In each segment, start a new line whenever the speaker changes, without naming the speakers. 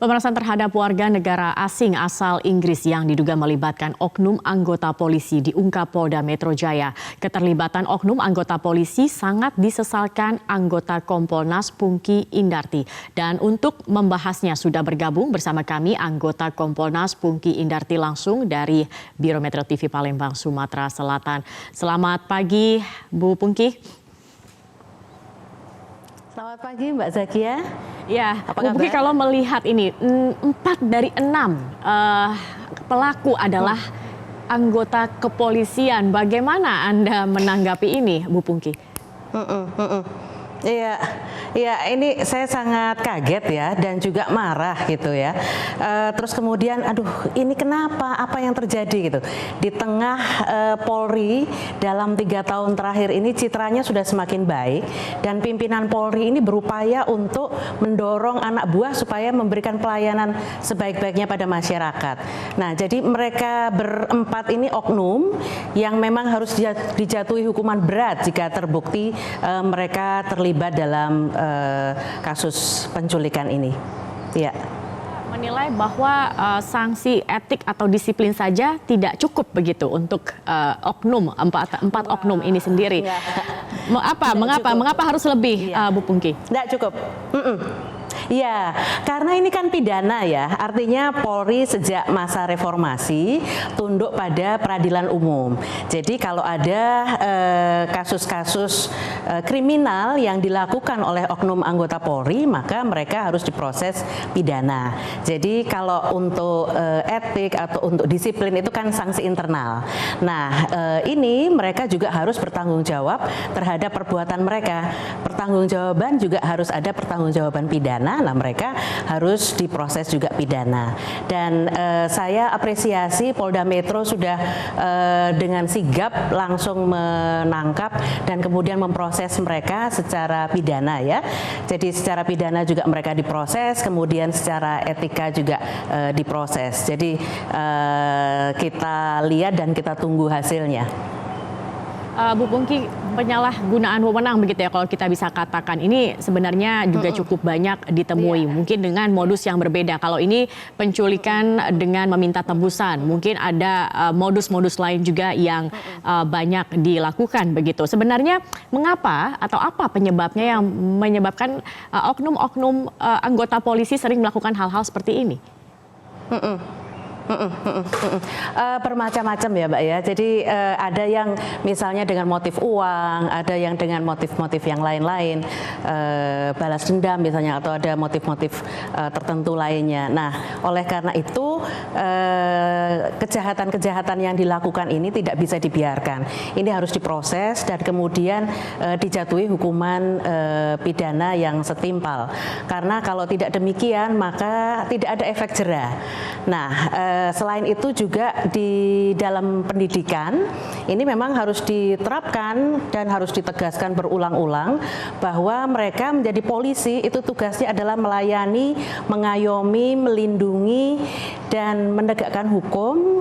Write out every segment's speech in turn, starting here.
Pemeriksaan terhadap warga negara asing asal Inggris yang diduga melibatkan oknum anggota polisi diungkap Polda Metro Jaya. Keterlibatan oknum anggota polisi sangat disesalkan anggota Kompolnas Pungki Indarti. Dan untuk membahasnya sudah bergabung bersama kami anggota Kompolnas Pungki Indarti langsung dari Biro Metro TV Palembang, Sumatera Selatan. Selamat pagi, Bu Pungki.
Selamat pagi Mbak Zakia.
Ya, Bu Pungki, kalau melihat ini 4 dari 6 pelaku adalah anggota kepolisian. Bagaimana Anda menanggapi ini, Bu Pungki?
Iya, ini saya sangat kaget ya dan juga marah gitu ya. Terus kemudian, aduh, ini kenapa? Apa yang terjadi gitu? Di tengah Polri dalam 3 tahun terakhir ini citranya sudah semakin baik dan pimpinan Polri ini berupaya untuk mendorong anak buah supaya memberikan pelayanan sebaik-baiknya pada masyarakat. Nah, jadi mereka berempat ini oknum yang memang harus dijatuhi hukuman berat jika terbukti mereka terlibat dalam kasus penculikan ini. Ya.
Menilai bahwa sanksi etik atau disiplin saja tidak cukup begitu untuk oknum empat oknum ini sendiri. Mengapa harus lebih, Bu Pungki?
Tidak cukup. Ya, karena ini kan pidana ya, artinya Polri sejak masa reformasi tunduk pada peradilan umum. Jadi kalau ada kasus-kasus kriminal yang dilakukan oleh oknum anggota Polri, maka mereka harus diproses pidana. Jadi kalau untuk etik atau untuk disiplin itu kan sanksi internal. Nah, ini mereka juga harus bertanggung jawab terhadap perbuatan mereka. Pertanggungjawaban juga harus ada pertanggungjawaban pidana. Nah, mereka harus diproses juga pidana. Dan saya apresiasi Polda Metro sudah dengan sigap langsung menangkap dan kemudian memproses mereka secara pidana ya. Jadi secara pidana juga mereka diproses, kemudian secara etika juga diproses. Jadi kita lihat dan kita tunggu hasilnya.
Bu Pungki, penyalahgunaan wewenang begitu ya kalau kita bisa katakan, ini sebenarnya juga cukup banyak ditemui, mungkin dengan modus yang berbeda. Kalau ini penculikan dengan meminta tebusan, mungkin ada modus-modus lain juga yang banyak dilakukan begitu. Sebenarnya mengapa atau apa penyebabnya yang menyebabkan oknum-oknum anggota polisi sering melakukan hal-hal seperti ini?
Bermacam-macam ya Mbak ya. Jadi ada yang misalnya dengan motif uang, ada yang dengan motif-motif yang lain-lain, balas dendam misalnya, atau ada motif-motif tertentu lainnya. Nah, oleh karena itu kejahatan-kejahatan yang dilakukan ini tidak bisa dibiarkan. Ini harus diproses dan kemudian dijatuhi hukuman pidana yang setimpal. Karena kalau tidak demikian maka tidak ada efek jera. Nah, selain itu juga di dalam pendidikan ini memang harus diterapkan dan harus ditegaskan berulang-ulang bahwa mereka menjadi polisi itu tugasnya adalah melayani, mengayomi, melindungi dan menegakkan hukum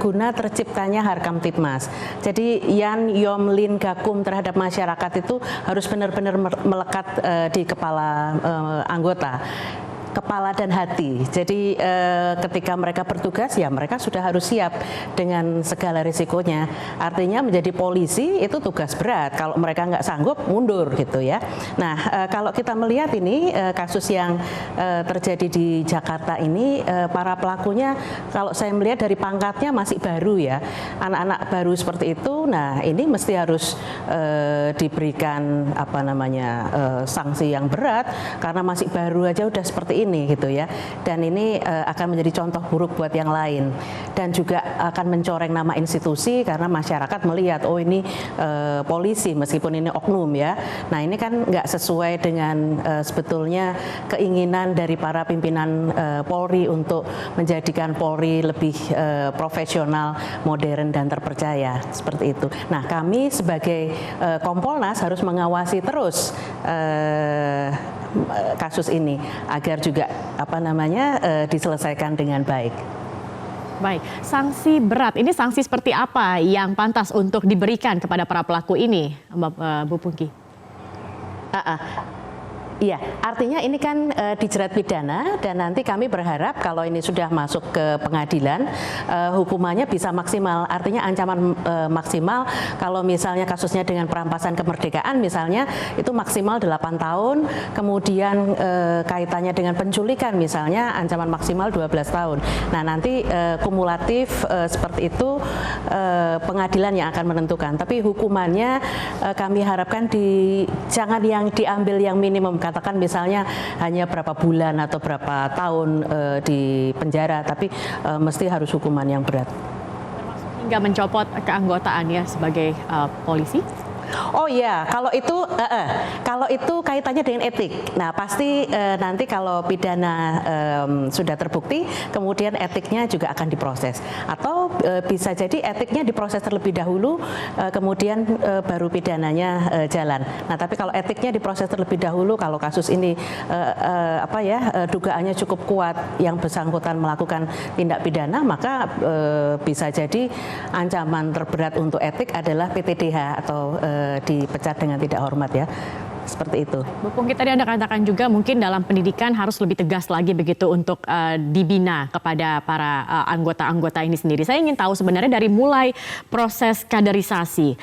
guna terciptanya Harkam Tipmas. Jadi yan yom lin gakum terhadap masyarakat itu harus benar-benar melekat di kepala anggota. Kepala dan hati. Jadi ketika mereka bertugas ya mereka sudah harus siap dengan segala risikonya. Artinya menjadi polisi itu tugas berat. Kalau mereka nggak sanggup mundur gitu ya. Nah kalau kita melihat ini kasus yang terjadi di Jakarta ini, para pelakunya kalau saya melihat dari pangkatnya masih baru ya. Anak-anak baru seperti itu. Nah ini mesti harus diberikan sanksi yang berat karena masih baru aja udah seperti ini gitu ya, dan ini akan menjadi contoh buruk buat yang lain dan juga akan mencoreng nama institusi karena masyarakat melihat oh ini polisi meskipun ini oknum ya. Nah ini kan nggak sesuai dengan sebetulnya keinginan dari para pimpinan Polri untuk menjadikan Polri lebih profesional, modern dan terpercaya seperti itu. Nah kami sebagai Kompolnas harus mengawasi terus kasus ini agar juga diselesaikan dengan baik.
Baik, sanksi berat ini sanksi seperti apa yang pantas untuk diberikan kepada para pelaku ini, Bu Pungki?
Iya, artinya ini kan dijerat pidana dan nanti kami berharap kalau ini sudah masuk ke pengadilan hukumannya bisa maksimal. Artinya ancaman maksimal kalau misalnya kasusnya dengan perampasan kemerdekaan misalnya itu maksimal 8 tahun, kemudian kaitannya dengan penculikan misalnya ancaman maksimal 12 tahun. Nah, nanti kumulatif seperti itu pengadilan yang akan menentukan. Tapi hukumannya kami harapkan jangan yang diambil yang minimum, katakan misalnya hanya berapa bulan atau berapa tahun di penjara, tapi mesti harus hukuman yang berat.
Hingga mencopot keanggotaan ya sebagai polisi?
Oh iya, kalau itu kaitannya dengan etik. Nah pasti nanti kalau pidana sudah terbukti, kemudian etiknya juga akan diproses. Atau bisa jadi etiknya diproses terlebih dahulu, kemudian baru pidananya jalan. Nah tapi kalau etiknya diproses terlebih dahulu, kalau kasus ini dugaannya cukup kuat, yang bersangkutan melakukan tindak pidana, maka bisa jadi ancaman terberat untuk etik adalah PTDH atau dipecat dengan tidak hormat ya. Seperti itu.
Bu Pungki, tadi Anda katakan juga mungkin dalam pendidikan harus lebih tegas lagi begitu untuk dibina kepada para anggota-anggota ini sendiri. Saya ingin tahu sebenarnya dari mulai proses kaderisasi,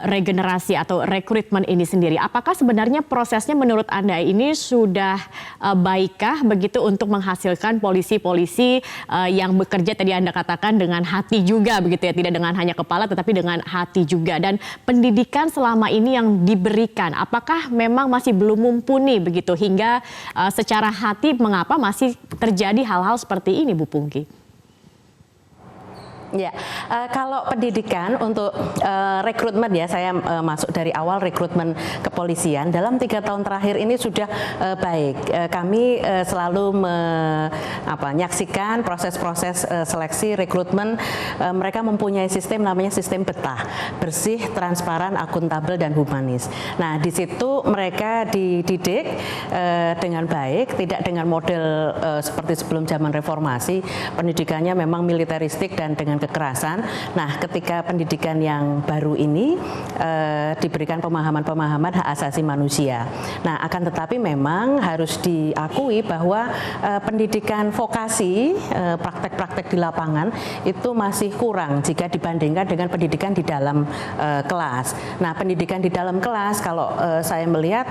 regenerasi atau rekrutmen ini sendiri, apakah sebenarnya prosesnya menurut Anda ini sudah baikkah begitu untuk menghasilkan polisi-polisi yang bekerja tadi Anda katakan dengan hati juga begitu ya, tidak dengan hanya kepala tetapi dengan hati juga. Dan pendidikan selama ini yang diberikan, apakah memang masih belum mumpuni begitu hingga secara hati mengapa masih terjadi hal-hal seperti ini, Bu Pungki?
Ya, kalau pendidikan untuk rekrutmen ya, saya masuk dari awal rekrutmen kepolisian dalam 3 tahun terakhir ini sudah baik. Kami selalu menyaksikan proses-proses seleksi rekrutmen. Mereka mempunyai sistem namanya sistem betah, bersih, transparan, akuntabel dan humanis. Nah, di situ mereka dididik dengan baik, tidak dengan model seperti sebelum zaman reformasi. Pendidikannya memang militeristik dan dengan kekerasan. Nah, ketika pendidikan yang baru ini diberikan pemahaman-pemahaman hak asasi manusia. Nah, akan tetapi memang harus diakui bahwa pendidikan vokasi, praktek-praktek di lapangan itu masih kurang jika dibandingkan dengan pendidikan di dalam kelas. Nah, pendidikan di dalam kelas kalau saya melihat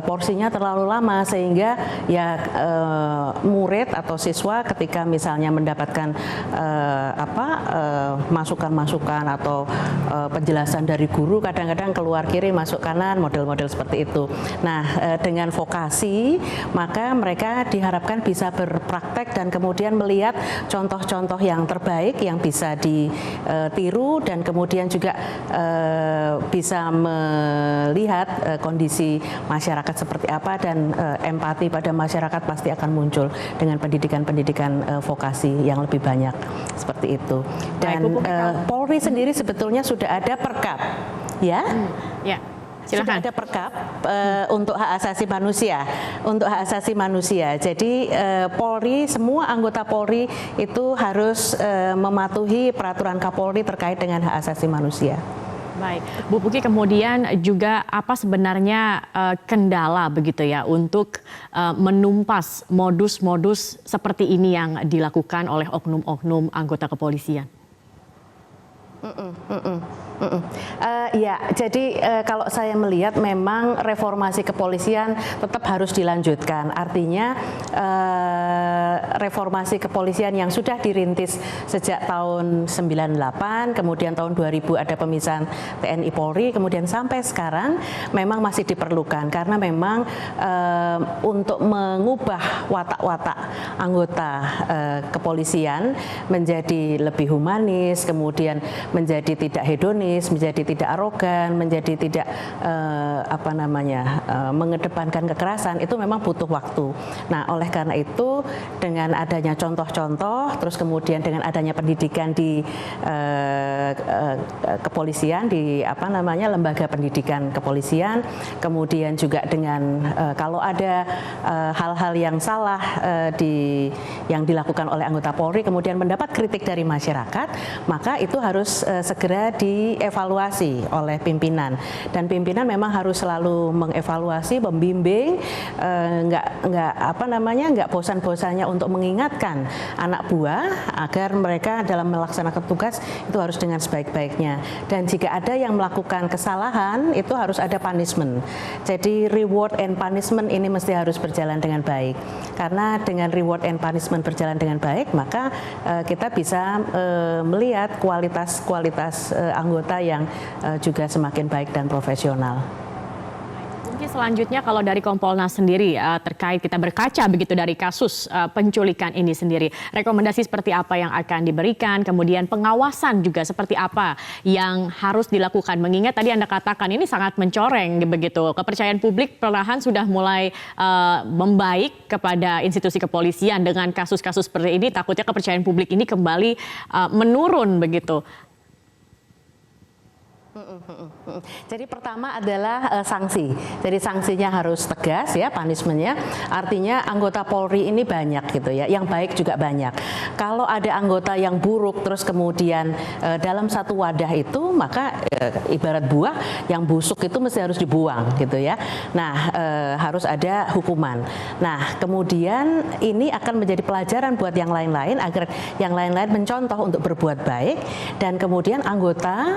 porsinya terlalu lama sehingga ya murid atau siswa ketika misalnya mendapatkan masukan-masukan atau penjelasan dari guru, kadang-kadang keluar kiri masuk kanan, model-model seperti itu. Nah, dengan vokasi maka mereka diharapkan bisa berpraktek dan kemudian melihat contoh-contoh yang terbaik yang bisa ditiru dan kemudian juga bisa melihat kondisi masyarakat seperti apa dan empati pada masyarakat pasti akan muncul dengan pendidikan-pendidikan vokasi yang lebih banyak seperti itu. Dan Polri sendiri sebetulnya sudah ada perkap, ya. Ya. Sudah ada perkap untuk hak asasi manusia, Jadi Polri, semua anggota Polri itu harus mematuhi peraturan Kapolri terkait dengan hak asasi manusia.
Baik, Bu Pungki, kemudian juga apa sebenarnya kendala begitu ya untuk menumpas modus-modus seperti ini yang dilakukan oleh oknum-oknum anggota kepolisian?
Jadi kalau saya melihat memang reformasi kepolisian tetap harus dilanjutkan. Artinya reformasi kepolisian yang sudah dirintis sejak tahun 98, kemudian tahun 2000 ada pemisahan TNI Polri, kemudian sampai sekarang memang masih diperlukan karena memang untuk mengubah watak-watak anggota kepolisian menjadi lebih humanis, kemudian menjadi tidak hedonis, menjadi tidak arogan, menjadi tidak mengedepankan kekerasan, itu memang butuh waktu. Nah, oleh karena itu dengan adanya contoh-contoh, terus kemudian dengan adanya pendidikan di kepolisian, di lembaga pendidikan kepolisian, kemudian juga dengan kalau ada hal-hal yang salah yang dilakukan oleh anggota Polri, kemudian mendapat kritik dari masyarakat, maka itu harus segera dievaluasi oleh pimpinan. Dan pimpinan memang harus selalu mengevaluasi, membimbing, nggak bosan-bosannya untuk mengingatkan anak buah agar mereka dalam melaksanakan tugas itu harus dengan sebaik-baiknya. Dan jika ada yang melakukan kesalahan, itu harus ada punishment. Jadi reward and punishment ini mesti harus berjalan dengan baik. Karena dengan reward and punishment berjalan dengan baik, maka kita bisa melihat kualitas anggota yang juga semakin baik dan profesional.
Mungkin selanjutnya kalau dari Kompolnas sendiri terkait kita berkaca begitu dari kasus penculikan ini sendiri, rekomendasi seperti apa yang akan diberikan, kemudian pengawasan juga seperti apa yang harus dilakukan, mengingat tadi Anda katakan ini sangat mencoreng begitu, kepercayaan publik perlahan sudah mulai membaik kepada institusi kepolisian. Dengan kasus-kasus seperti ini takutnya kepercayaan publik ini kembali menurun begitu.
Jadi pertama adalah sanksi. Jadi sanksinya harus tegas ya, punishment-nya. Artinya anggota Polri ini banyak gitu ya, yang baik juga banyak. Kalau ada anggota yang buruk terus kemudian dalam satu wadah itu, maka ibarat buah yang busuk itu mesti harus dibuang gitu ya. Nah, harus ada hukuman. Nah, kemudian ini akan menjadi pelajaran buat yang lain-lain agar yang lain-lain mencontoh untuk berbuat baik, dan kemudian anggota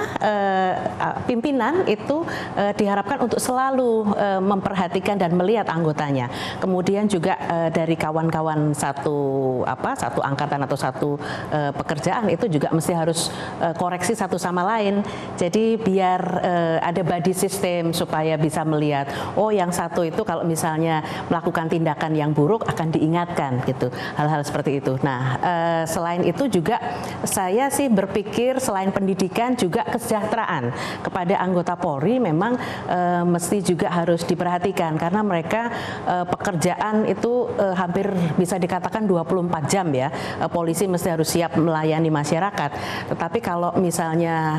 pimpinan itu diharapkan untuk selalu memperhatikan dan melihat anggotanya. Kemudian juga dari kawan-kawan satu angkatan atau satu pekerjaan itu juga mesti harus koreksi satu sama lain. Jadi biar ada body system supaya bisa melihat, oh yang satu itu kalau misalnya melakukan tindakan yang buruk akan diingatkan gitu. Hal-hal seperti itu. Nah, selain itu juga saya sih berpikir selain pendidikan juga kesejahteraan kepada anggota Polri memang mesti juga harus diperhatikan, karena mereka pekerjaan itu hampir bisa dikatakan 24 jam ya. Polisi mesti harus siap melayani masyarakat. Tetapi kalau misalnya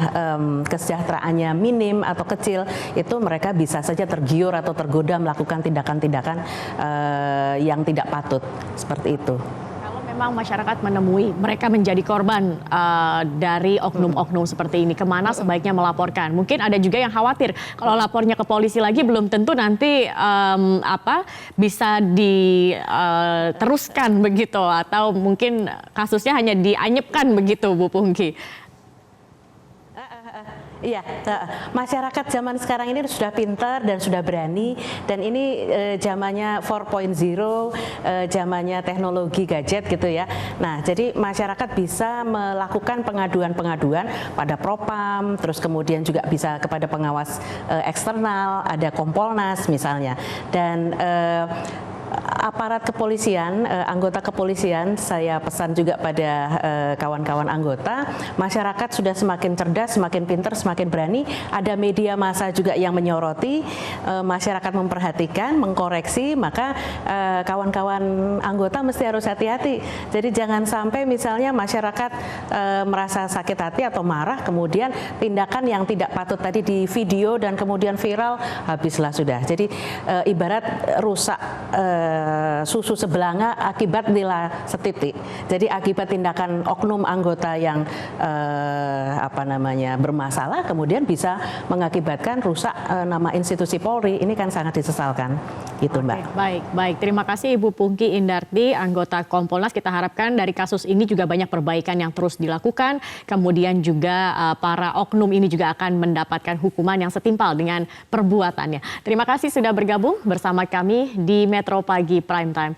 kesejahteraannya minim atau kecil, itu mereka bisa saja tergiur atau tergoda melakukan tindakan-tindakan yang tidak patut seperti itu.
Memang masyarakat menemui mereka menjadi korban dari oknum-oknum seperti ini, kemana sebaiknya melaporkan? Mungkin ada juga yang khawatir kalau lapornya ke polisi lagi belum tentu nanti bisa diteruskan begitu, atau mungkin kasusnya hanya dianyepkan begitu, Bu Pungki.
Iya, masyarakat zaman sekarang ini sudah pintar dan sudah berani, dan ini zamannya 4.0, zamannya teknologi gadget gitu ya. Nah, jadi masyarakat bisa melakukan pengaduan-pengaduan pada Propam, terus kemudian juga bisa kepada pengawas eksternal, ada Kompolnas misalnya, dan aparat kepolisian, anggota kepolisian, saya pesan juga pada kawan-kawan anggota, masyarakat sudah semakin cerdas, semakin pintar, semakin berani. Ada media massa juga yang menyoroti, masyarakat memperhatikan, mengkoreksi, maka kawan-kawan anggota mesti harus hati-hati. Jadi jangan sampai misalnya masyarakat merasa sakit hati atau marah, kemudian tindakan yang tidak patut tadi di video dan kemudian viral, habislah sudah. Jadi ibarat rusak susu sebelanga akibat nila setitik. Jadi akibat tindakan oknum anggota yang bermasalah, kemudian bisa mengakibatkan rusak nama institusi Polri. Ini kan sangat disesalkan, gitu Mbak.
Baik. Terima kasih Ibu Pungki Indarti, anggota Kompolnas. Kita harapkan dari kasus ini juga banyak perbaikan yang terus dilakukan. Kemudian juga para oknum ini juga akan mendapatkan hukuman yang setimpal dengan perbuatannya. Terima kasih sudah bergabung bersama kami di Metro Pagi Prime Time.